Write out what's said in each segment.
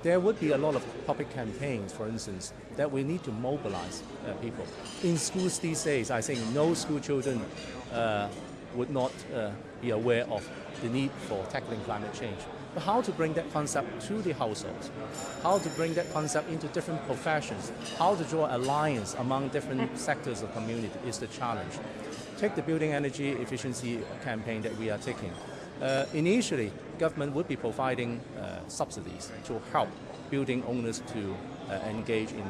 there would be a lot of public campaigns, for instance, that we need to mobilize people. In schools these days, I think no school children would not be aware of the need for tackling climate change. But how to bring that concept to the households, how to bring that concept into different professions, how to draw alliance among different sectors of community is the challenge. Take the building energy efficiency campaign that we are taking. Initially, government would be providing subsidies to help building owners to engage in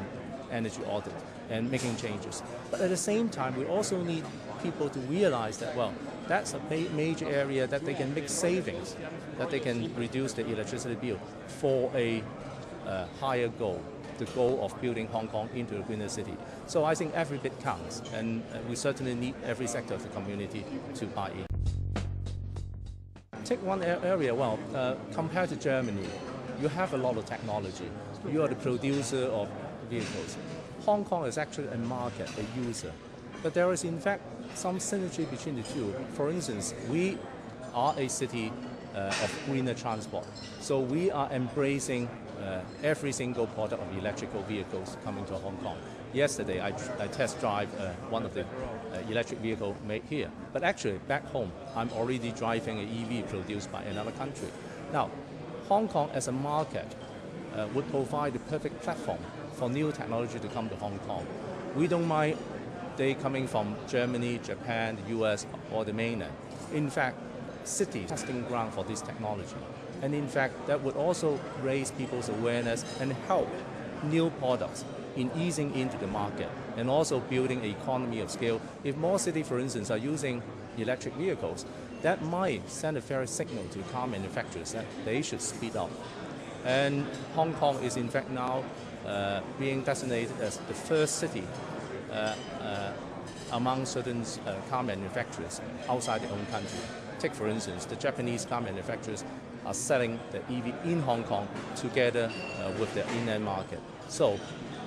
energy audit and making changes. But at the same time, we also need people to realize that, well, that's a major area that they can make savings, that they can reduce the electricity bill for a higher goal, the goal of building Hong Kong into a greener city. So I think every bit counts, and we certainly need every sector of the community to buy in. Take one area, well, compared to Germany, you have a lot of technology. You are the producer of vehicles. Hong Kong is actually a market, a user. But there is in fact some synergy between the two. For instance, we are a city of greener transport. So we are embracing every single product of electrical vehicles coming to Hong Kong. Yesterday, I test drive one of the electric vehicle made here. But actually, back home, I'm already driving an EV produced by another country. Now, Hong Kong as a market would provide the perfect platform for new technology to come to Hong Kong. We don't mind they coming from Germany, Japan, the US, or the mainland. In fact, cities testing ground for this technology. And in fact, that would also raise people's awareness and help new products in easing into the market and also building an economy of scale. If more cities, for instance, are using electric vehicles, that might send a fair signal to car manufacturers that they should speed up. And Hong Kong is in fact now being designated as the first city among certain car manufacturers outside their own country. Take for instance, the Japanese car manufacturers are selling the EV in Hong Kong together with their inland market. So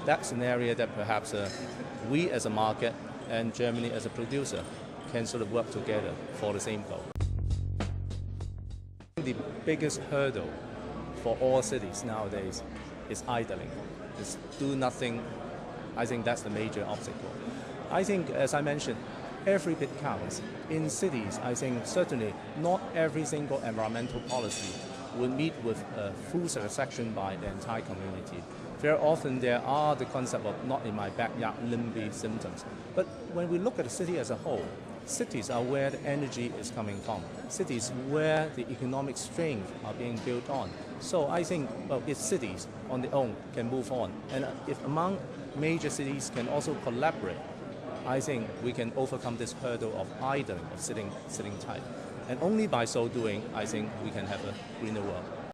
that's an area that perhaps we as a market and Germany as a producer can sort of work together for the same goal. The biggest hurdle for all cities nowadays is idling. It's do nothing. I think that's the major obstacle. I think, as I mentioned, every bit counts. In cities, I think certainly not every single environmental policy will meet with full satisfaction by the entire community. Very often there are the concept of not in my backyard NIMBY symptoms. But when we look at the city as a whole, cities are where the energy is coming from. Cities where the economic strength are being built on. So I think, well, if cities on their own can move on, and if among major cities can also collaborate, I think we can overcome this hurdle of idling, of sitting tight. And only by so doing, I think we can have a greener world.